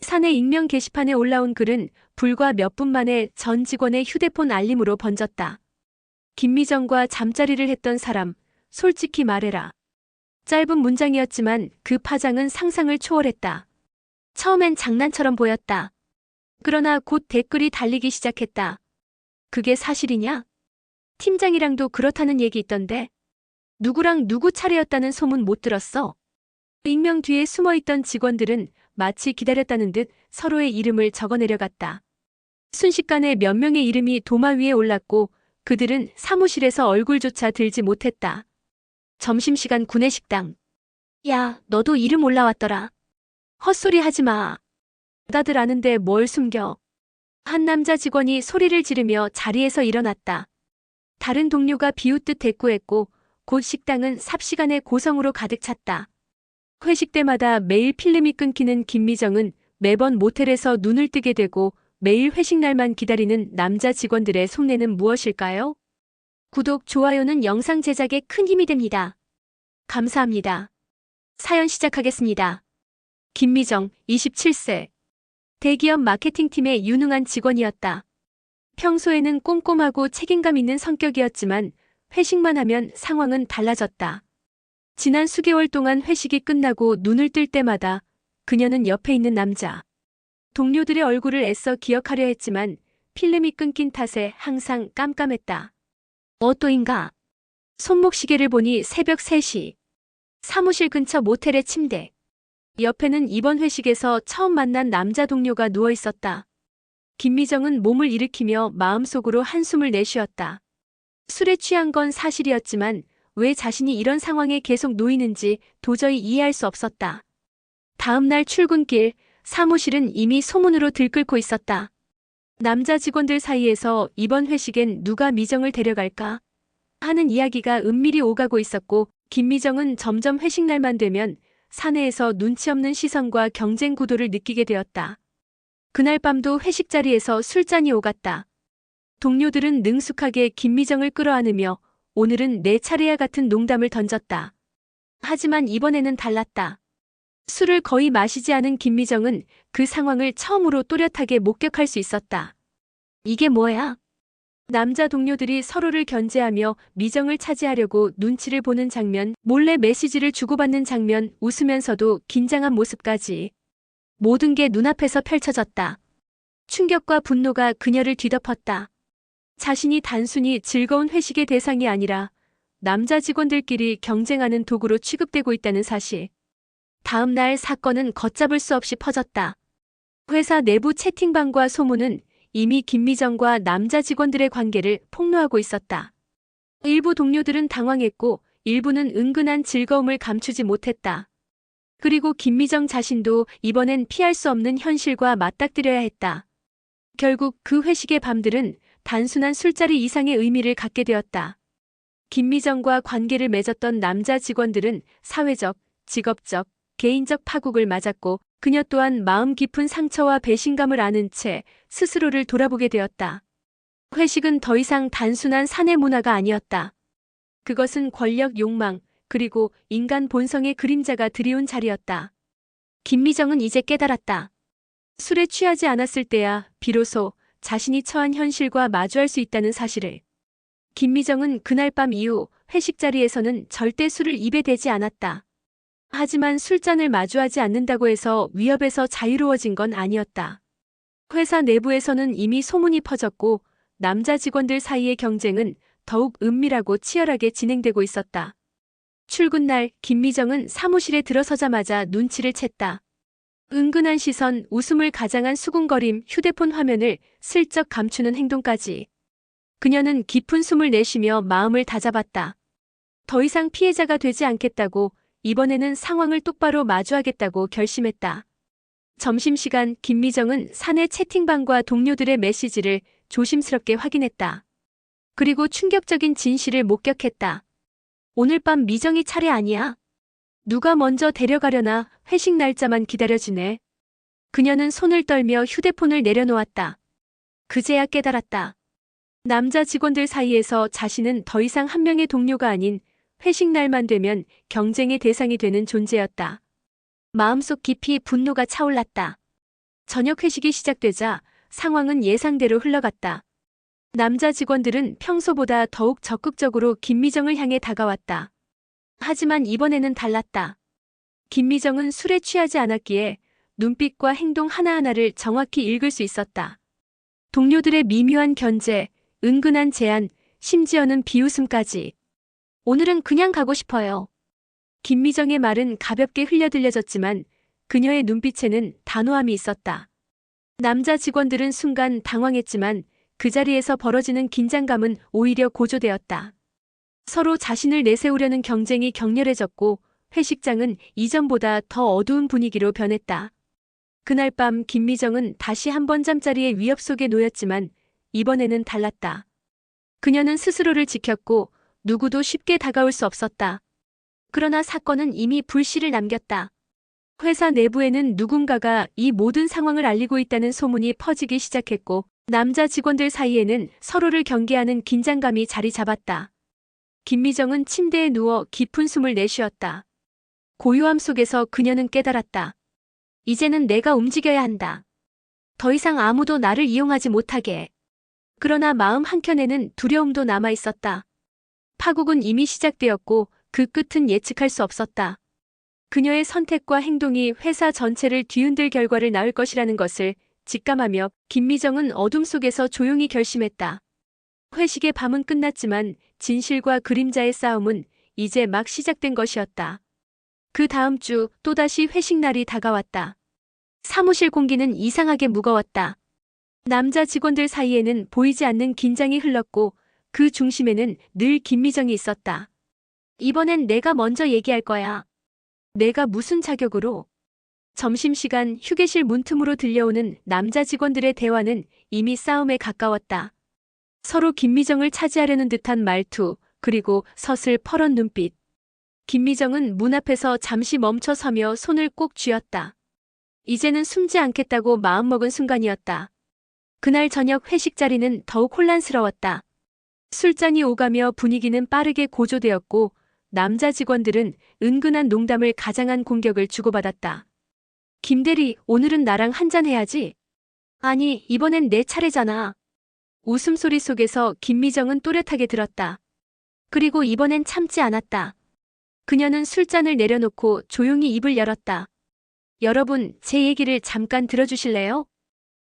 사내 익명 게시판에 올라온 글은 불과 몇 분 만에 전 직원의 휴대폰 알림으로 번졌다. 김미정과 잠자리를 했던 사람, 솔직히 말해라. 짧은 문장이었지만 그 파장은 상상을 초월했다. 처음엔 장난처럼 보였다. 그러나 곧 댓글이 달리기 시작했다. 그게 사실이냐? 팀장이랑도 그렇다는 얘기 있던데. 누구랑 누구 차례였다는 소문 못 들었어. 익명 뒤에 숨어있던 직원들은 마치 기다렸다는 듯 서로의 이름을 적어내려갔다. 순식간에 몇 명의 이름이 도마 위에 올랐고 그들은 사무실에서 얼굴조차 들지 못했다. 점심시간 구내식당. 야, 너도 이름 올라왔더라. 헛소리 하지 마. 다들 아는데 뭘 숨겨. 한 남자 직원이 소리를 지르며 자리에서 일어났다. 다른 동료가 비웃듯 대꾸했고 곧 식당은 삽시간에 고성으로 가득 찼다. 회식 때마다 매일 필름이 끊기는 김미정은 매번 모텔에서 눈을 뜨게 되고 매일 회식 날만 기다리는 남자 직원들의 속내는 무엇일까요? 구독, 좋아요는 영상 제작에 큰 힘이 됩니다. 감사합니다. 사연 시작하겠습니다. 김미정, 27세. 대기업 마케팅팀의 유능한 직원이었다. 평소에는 꼼꼼하고 책임감 있는 성격이었지만 회식만 하면 상황은 달라졌다. 지난 수개월 동안 회식이 끝나고 눈을 뜰 때마다 그녀는 옆에 있는 남자, 동료들의 얼굴을 애써 기억하려 했지만 필름이 끊긴 탓에 항상 깜깜했다. 또인가? 손목시계를 보니 새벽 3시. 사무실 근처 모텔의 침대. 옆에는 이번 회식에서 처음 만난 남자 동료가 누워 있었다. 김미정은 몸을 일으키며 마음속으로 한숨을 내쉬었다. 술에 취한 건 사실이었지만 왜 자신이 이런 상황에 계속 놓이는지 도저히 이해할 수 없었다. 다음 날 출근길, 사무실은 이미 소문으로 들끓고 있었다. 남자 직원들 사이에서 이번 회식엔 누가 미정을 데려갈까 하는 이야기가 은밀히 오가고 있었고 김미정은 점점 회식 날만 되면 사내에서 눈치 없는 시선과 경쟁 구도를 느끼게 되었다. 그날 밤도 회식 자리에서 술잔이 오갔다. 동료들은 능숙하게 김미정을 끌어안으며 오늘은 내 차례야 같은 농담을 던졌다. 하지만 이번에는 달랐다. 술을 거의 마시지 않은 김미정은 그 상황을 처음으로 또렷하게 목격할 수 있었다. 이게 뭐야? 남자 동료들이 서로를 견제하며 미정을 차지하려고 눈치를 보는 장면, 몰래 메시지를 주고받는 장면, 웃으면서도 긴장한 모습까지. 모든 게 눈앞에서 펼쳐졌다. 충격과 분노가 그녀를 뒤덮었다. 자신이 단순히 즐거운 회식의 대상이 아니라 남자 직원들끼리 경쟁하는 도구로 취급되고 있다는 사실. 다음 날 사건은 걷잡을 수 없이 퍼졌다. 회사 내부 채팅방과 소문은 이미 김미정과 남자 직원들의 관계를 폭로하고 있었다. 일부 동료들은 당황했고 일부는 은근한 즐거움을 감추지 못했다. 그리고 김미정 자신도 이번엔 피할 수 없는 현실과 맞닥뜨려야 했다. 결국 그 회식의 밤들은 단순한 술자리 이상의 의미를 갖게 되었다. 김미정과 관계를 맺었던 남자 직원들은 사회적, 직업적, 개인적 파국을 맞았고 그녀 또한 마음 깊은 상처와 배신감을 안은 채 스스로를 돌아보게 되었다. 회식은 더 이상 단순한 사내 문화가 아니었다. 그것은 권력 욕망, 그리고 인간 본성의 그림자가 드리운 자리였다. 김미정은 이제 깨달았다. 술에 취하지 않았을 때야 비로소 자신이 처한 현실과 마주할 수 있다는 사실을. 김미정은 그날 밤 이후 회식 자리에서는 절대 술을 입에 대지 않았다. 하지만 술잔을 마주하지 않는다고 해서 위협에서 자유로워진 건 아니었다. 회사 내부에서는 이미 소문이 퍼졌고 남자 직원들 사이의 경쟁은 더욱 은밀하고 치열하게 진행되고 있었다. 출근 날 김미정은 사무실에 들어서자마자 눈치를 챘다. 은근한 시선, 웃음을 가장한 수군거림, 휴대폰 화면을 슬쩍 감추는 행동까지. 그녀는 깊은 숨을 내쉬며 마음을 다잡았다. 더 이상 피해자가 되지 않겠다고, 이번에는 상황을 똑바로 마주하겠다고 결심했다. 점심시간 김미정은 사내 채팅방과 동료들의 메시지를 조심스럽게 확인했다. 그리고 충격적인 진실을 목격했다. 오늘 밤 미정이 차례 아니야. 누가 먼저 데려가려나 회식 날짜만 기다려지네. 그녀는 손을 떨며 휴대폰을 내려놓았다. 그제야 깨달았다. 남자 직원들 사이에서 자신은 더 이상 한 명의 동료가 아닌 회식 날만 되면 경쟁의 대상이 되는 존재였다. 마음속 깊이 분노가 차올랐다. 저녁 회식이 시작되자 상황은 예상대로 흘러갔다. 남자 직원들은 평소보다 더욱 적극적으로 김미정을 향해 다가왔다. 하지만 이번에는 달랐다. 김미정은 술에 취하지 않았기에 눈빛과 행동 하나하나를 정확히 읽을 수 있었다. 동료들의 미묘한 견제, 은근한 제안, 심지어는 비웃음까지. 오늘은 그냥 가고 싶어요. 김미정의 말은 가볍게 흘려들려졌지만 그녀의 눈빛에는 단호함이 있었다. 남자 직원들은 순간 당황했지만 그 자리에서 벌어지는 긴장감은 오히려 고조되었다. 서로 자신을 내세우려는 경쟁이 격렬해졌고 회식장은 이전보다 더 어두운 분위기로 변했다. 그날 밤 김미정은 다시 한번 잠자리의 위협 속에 놓였지만 이번에는 달랐다. 그녀는 스스로를 지켰고 누구도 쉽게 다가올 수 없었다. 그러나 사건은 이미 불씨를 남겼다. 회사 내부에는 누군가가 이 모든 상황을 알리고 있다는 소문이 퍼지기 시작했고 남자 직원들 사이에는 서로를 경계하는 긴장감이 자리 잡았다. 김미정은 침대에 누워 깊은 숨을 내쉬었다. 고요함 속에서 그녀는 깨달았다. 이제는 내가 움직여야 한다. 더 이상 아무도 나를 이용하지 못하게. 그러나 마음 한켠에는 두려움도 남아 있었다. 파국은 이미 시작되었고 그 끝은 예측할 수 없었다. 그녀의 선택과 행동이 회사 전체를 뒤흔들 결과를 낳을 것이라는 것을 직감하며 김미정은 어둠 속에서 조용히 결심했다. 회식의 밤은 끝났지만 진실과 그림자의 싸움은 이제 막 시작된 것이었다. 그 다음 주 또다시 회식 날이 다가왔다. 사무실 공기는 이상하게 무거웠다. 남자 직원들 사이에는 보이지 않는 긴장이 흘렀고 그 중심에는 늘 김미정이 있었다. 이번엔 내가 먼저 얘기할 거야. 내가 무슨 자격으로? 점심시간 휴게실 문틈으로 들려오는 남자 직원들의 대화는 이미 싸움에 가까웠다. 서로 김미정을 차지하려는 듯한 말투, 그리고 서슬 퍼런 눈빛. 김미정은 문 앞에서 잠시 멈춰 서며 손을 꼭 쥐었다. 이제는 숨지 않겠다고 마음먹은 순간이었다. 그날 저녁 회식 자리는 더욱 혼란스러웠다. 술잔이 오가며 분위기는 빠르게 고조되었고 남자 직원들은 은근한 농담을 가장한 공격을 주고받았다. 김대리, 오늘은 나랑 한잔 해야지. 아니, 이번엔 내 차례잖아. 웃음소리 속에서 김미정은 또렷하게 들었다. 그리고 이번엔 참지 않았다. 그녀는 술잔을 내려놓고 조용히 입을 열었다. 여러분, 제 얘기를 잠깐 들어주실래요?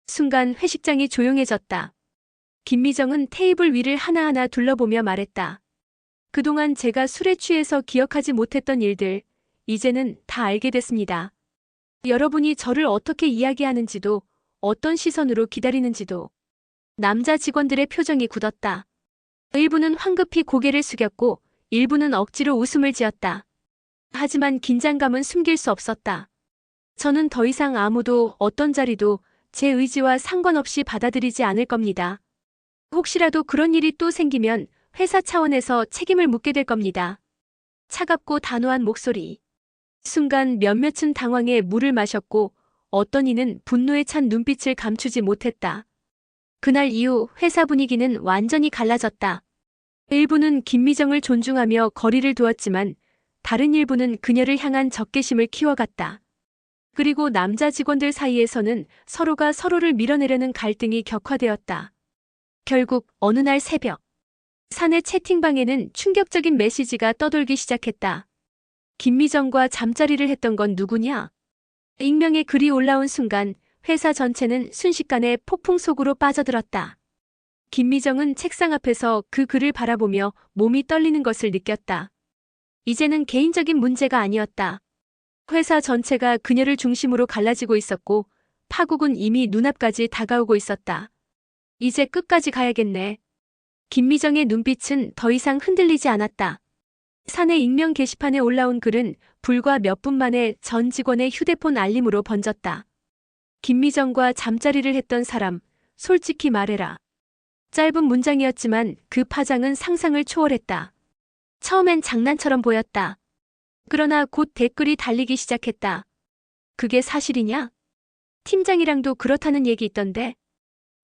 순간 회식장이 조용해졌다. 김미정은 테이블 위를 하나하나 둘러보며 말했다. 그동안 제가 술에 취해서 기억하지 못했던 일들, 이제는 다 알게 됐습니다. 여러분이 저를 어떻게 이야기하는지도, 어떤 시선으로 기다리는지도. 남자 직원들의 표정이 굳었다. 일부는 황급히 고개를 숙였고 일부는 억지로 웃음을 지었다. 하지만 긴장감은 숨길 수 없었다. 저는 더 이상 아무도 어떤 자리도 제 의지와 상관없이 받아들이지 않을 겁니다. 혹시라도 그런 일이 또 생기면 회사 차원에서 책임을 묻게 될 겁니다. 차갑고 단호한 목소리. 순간 몇몇은 당황해 물을 마셨고 어떤 이는 분노에 찬 눈빛을 감추지 못했다. 그날 이후 회사 분위기는 완전히 갈라졌다. 일부는 김미정을 존중하며 거리를 두었지만 다른 일부는 그녀를 향한 적개심을 키워갔다. 그리고 남자 직원들 사이에서는 서로가 서로를 밀어내려는 갈등이 격화되었다. 결국 어느 날 새벽, 사내 채팅방에는 충격적인 메시지가 떠돌기 시작했다. 김미정과 잠자리를 했던 건 누구냐? 익명의 글이 올라온 순간 회사 전체는 순식간에 폭풍 속으로 빠져들었다. 김미정은 책상 앞에서 그 글을 바라보며 몸이 떨리는 것을 느꼈다. 이제는 개인적인 문제가 아니었다. 회사 전체가 그녀를 중심으로 갈라지고 있었고 파국은 이미 눈앞까지 다가오고 있었다. 이제 끝까지 가야겠네. 김미정의 눈빛은 더 이상 흔들리지 않았다. 사내 익명 게시판에 올라온 글은 불과 몇 분 만에 전 직원의 휴대폰 알림으로 번졌다. 김미정과 잠자리를 했던 사람, 솔직히 말해라. 짧은 문장이었지만 그 파장은 상상을 초월했다. 처음엔 장난처럼 보였다. 그러나 곧 댓글이 달리기 시작했다. 그게 사실이냐? 팀장이랑도 그렇다는 얘기 있던데.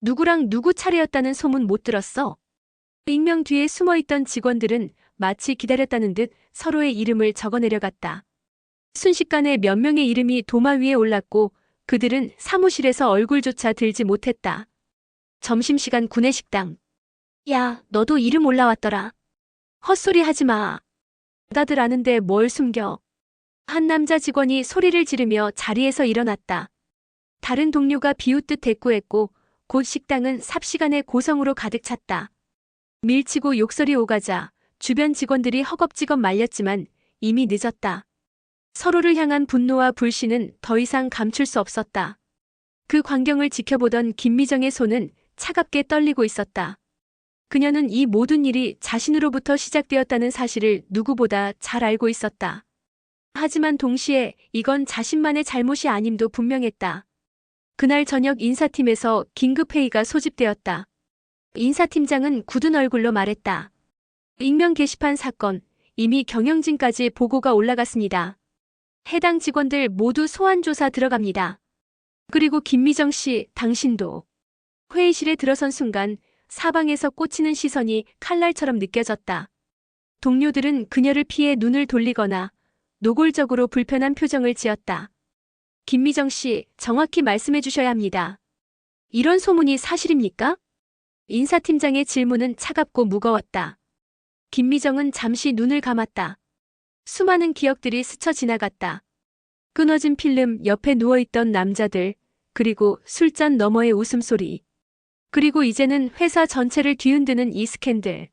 누구랑 누구 차례였다는 소문 못 들었어? 익명 뒤에 숨어있던 직원들은 마치 기다렸다는 듯 서로의 이름을 적어내려갔다. 순식간에 몇 명의 이름이 도마 위에 올랐고 그들은 사무실에서 얼굴조차 들지 못했다. 점심시간 구내식당. 야, 너도 이름 올라왔더라. 헛소리 하지 마. 다들 아는데 뭘 숨겨. 한 남자 직원이 소리를 지르며 자리에서 일어났다. 다른 동료가 비웃듯 대꾸했고 곧 식당은 삽시간에 고성으로 가득 찼다. 밀치고 욕설이 오가자 주변 직원들이 허겁지겁 말렸지만 이미 늦었다. 서로를 향한 분노와 불신은 더 이상 감출 수 없었다. 그 광경을 지켜보던 김미정의 손은 차갑게 떨리고 있었다. 그녀는 이 모든 일이 자신으로부터 시작되었다는 사실을 누구보다 잘 알고 있었다. 하지만 동시에 이건 자신만의 잘못이 아님도 분명했다. 그날 저녁 인사팀에서 긴급회의가 소집되었다. 인사팀장은 굳은 얼굴로 말했다. 익명 게시판 사건, 이미 경영진까지 보고가 올라갔습니다. 해당 직원들 모두 소환조사 들어갑니다. 그리고 김미정 씨, 당신도. 회의실에 들어선 순간 사방에서 꽂히는 시선이 칼날처럼 느껴졌다. 동료들은 그녀를 피해 눈을 돌리거나 노골적으로 불편한 표정을 지었다. 김미정 씨, 정확히 말씀해 주셔야 합니다. 이런 소문이 사실입니까? 인사팀장의 질문은 차갑고 무거웠다. 김미정은 잠시 눈을 감았다. 수많은 기억들이 스쳐 지나갔다. 끊어진 필름, 옆에 누워있던 남자들, 그리고 술잔 너머의 웃음소리. 그리고 이제는 회사 전체를 뒤흔드는 이 스캔들.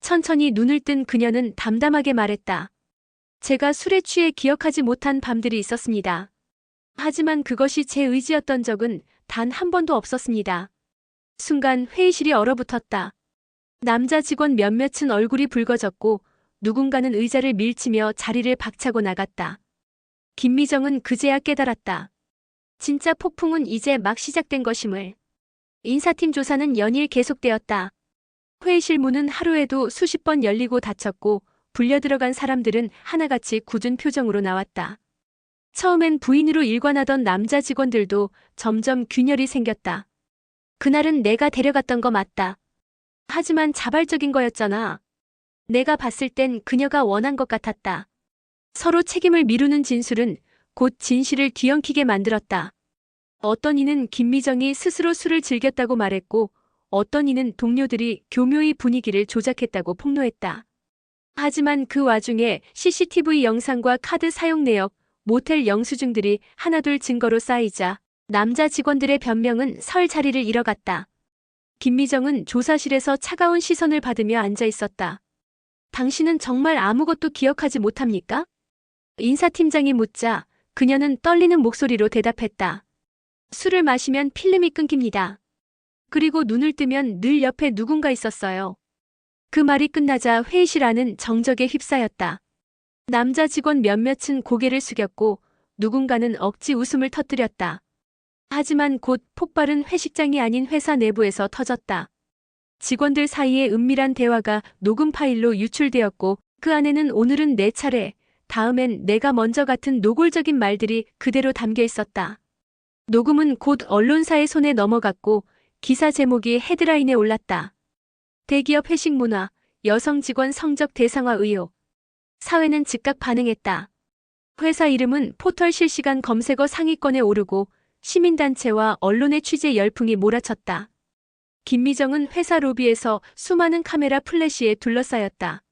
천천히 눈을 뜬 그녀는 담담하게 말했다. 제가 술에 취해 기억하지 못한 밤들이 있었습니다. 하지만 그것이 제 의지였던 적은 단 한 번도 없었습니다. 순간 회의실이 얼어붙었다. 남자 직원 몇몇은 얼굴이 붉어졌고 누군가는 의자를 밀치며 자리를 박차고 나갔다. 김미정은 그제야 깨달았다. 진짜 폭풍은 이제 막 시작된 것임을. 인사팀 조사는 연일 계속되었다. 회의실 문은 하루에도 수십 번 열리고 닫혔고 불려들어간 사람들은 하나같이 굳은 표정으로 나왔다. 처음엔 부인으로 일관하던 남자 직원들도 점점 균열이 생겼다. 그날은 내가 데려갔던 거 맞다. 하지만 자발적인 거였잖아. 내가 봤을 땐 그녀가 원한 것 같았다. 서로 책임을 미루는 진술은 곧 진실을 뒤엉키게 만들었다. 어떤 이는 김미정이 스스로 술을 즐겼다고 말했고 어떤 이는 동료들이 교묘히 분위기를 조작했다고 폭로했다. 하지만 그 와중에 CCTV 영상과 카드 사용 내역, 모텔 영수증들이 하나둘 증거로 쌓이자 남자 직원들의 변명은 설 자리를 잃어갔다. 김미정은 조사실에서 차가운 시선을 받으며 앉아 있었다. 당신은 정말 아무것도 기억하지 못합니까? 인사팀장이 묻자 그녀는 떨리는 목소리로 대답했다. 술을 마시면 필름이 끊깁니다. 그리고 눈을 뜨면 늘 옆에 누군가 있었어요. 그 말이 끝나자 회의실 안은 정적에 휩싸였다. 남자 직원 몇몇은 고개를 숙였고 누군가는 억지 웃음을 터뜨렸다. 하지만 곧 폭발은 회식장이 아닌 회사 내부에서 터졌다. 직원들 사이에 은밀한 대화가 녹음 파일로 유출되었고 그 안에는 오늘은 내 차례, 다음엔 내가 먼저 같은 노골적인 말들이 그대로 담겨 있었다. 녹음은 곧 언론사의 손에 넘어갔고 기사 제목이 헤드라인에 올랐다. 대기업 회식 문화, 여성 직원 성적 대상화 의혹. 사회는 즉각 반응했다. 회사 이름은 포털 실시간 검색어 상위권에 오르고 시민단체와 언론의 취재 열풍이 몰아쳤다. 김미정은 회사 로비에서 수많은 카메라 플래시에 둘러싸였다.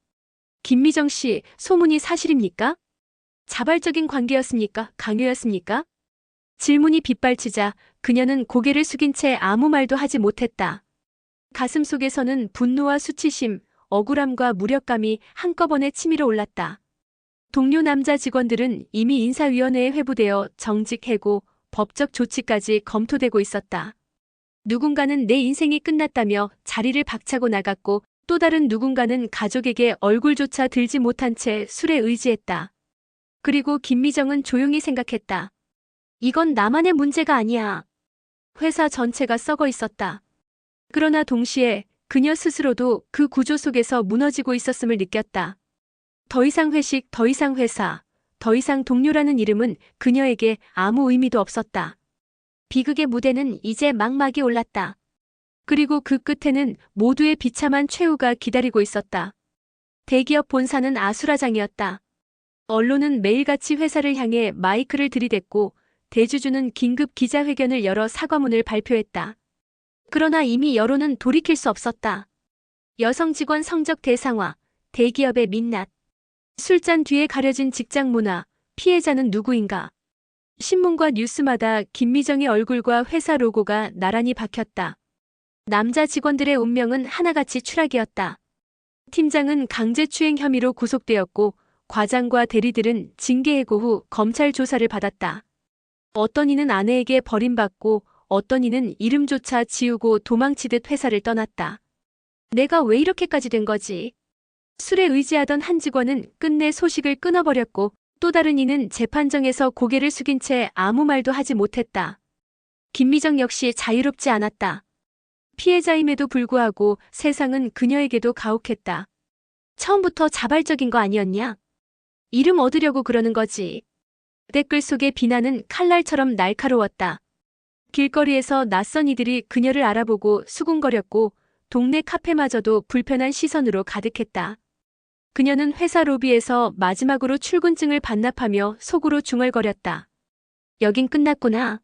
김미정 씨, 소문이 사실입니까? 자발적인 관계였습니까? 강요였습니까? 질문이 빗발치자 그녀는 고개를 숙인 채 아무 말도 하지 못했다. 가슴 속에서는 분노와 수치심, 억울함과 무력감이 한꺼번에 치밀어 올랐다. 동료 남자 직원들은 이미 인사위원회에 회부되어 정직 해고, 법적 조치까지 검토되고 있었다. 누군가는 내 인생이 끝났다며 자리를 박차고 나갔고 또 다른 누군가는 가족에게 얼굴조차 들지 못한 채 술에 의지했다. 그리고 김미정은 조용히 생각했다. 이건 나만의 문제가 아니야. 회사 전체가 썩어 있었다. 그러나 동시에 그녀 스스로도 그 구조 속에서 무너지고 있었음을 느꼈다. 더 이상 회식, 더 이상 회사, 더 이상 동료라는 이름은 그녀에게 아무 의미도 없었다. 비극의 무대는 이제 막막이 올랐다. 그리고 그 끝에는 모두의 비참한 최후가 기다리고 있었다. 대기업 본사는 아수라장이었다. 언론은 매일같이 회사를 향해 마이크를 들이댔고 대주주는 긴급 기자회견을 열어 사과문을 발표했다. 그러나 이미 여론은 돌이킬 수 없었다. 여성 직원 성적 대상화, 대기업의 민낯, 술잔 뒤에 가려진 직장 문화, 피해자는 누구인가. 신문과 뉴스마다 김미정의 얼굴과 회사 로고가 나란히 박혔다. 남자 직원들의 운명은 하나같이 추락이었다. 팀장은 강제추행 혐의로 구속되었고 과장과 대리들은 징계해고 후 검찰 조사를 받았다. 어떤 이는 아내에게 버림받고 어떤 이는 이름조차 지우고 도망치듯 회사를 떠났다. 내가 왜 이렇게까지 된 거지? 술에 의지하던 한 직원은 끝내 소식을 끊어버렸고 또 다른 이는 재판정에서 고개를 숙인 채 아무 말도 하지 못했다. 김미정 역시 자유롭지 않았다. 피해자임에도 불구하고 세상은 그녀에게도 가혹했다. 처음부터 자발적인 거 아니었냐? 이름 얻으려고 그러는 거지. 댓글 속의 비난은 칼날처럼 날카로웠다. 길거리에서 낯선 이들이 그녀를 알아보고 수군거렸고 동네 카페마저도 불편한 시선으로 가득했다. 그녀는 회사 로비에서 마지막으로 출근증을 반납하며 속으로 중얼거렸다. 여긴 끝났구나.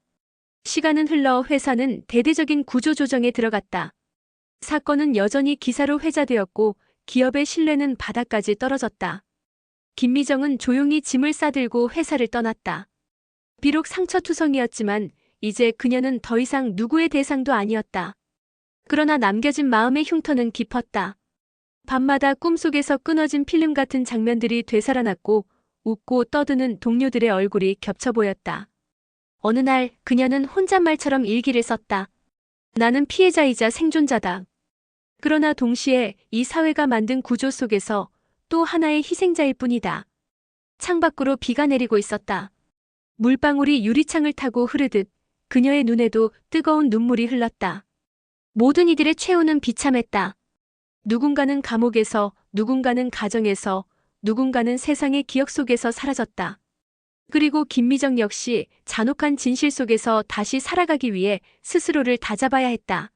시간은 흘러 회사는 대대적인 구조조정에 들어갔다. 사건은 여전히 기사로 회자되었고 기업의 신뢰는 바닥까지 떨어졌다. 김미정은 조용히 짐을 싸들고 회사를 떠났다. 비록 상처투성이었지만 이제 그녀는 더 이상 누구의 대상도 아니었다. 그러나 남겨진 마음의 흉터는 깊었다. 밤마다 꿈속에서 끊어진 필름 같은 장면들이 되살아났고 웃고 떠드는 동료들의 얼굴이 겹쳐 보였다. 어느 날 그녀는 혼잣말처럼 일기를 썼다. 나는 피해자이자 생존자다. 그러나 동시에 이 사회가 만든 구조 속에서 또 하나의 희생자일 뿐이다. 창밖으로 비가 내리고 있었다. 물방울이 유리창을 타고 흐르듯 그녀의 눈에도 뜨거운 눈물이 흘렀다. 모든 이들의 최후는 비참했다. 누군가는 감옥에서, 누군가는 가정에서, 누군가는 세상의 기억 속에서 사라졌다. 그리고 김미정 역시 잔혹한 진실 속에서 다시 살아가기 위해 스스로를 다잡아야 했다.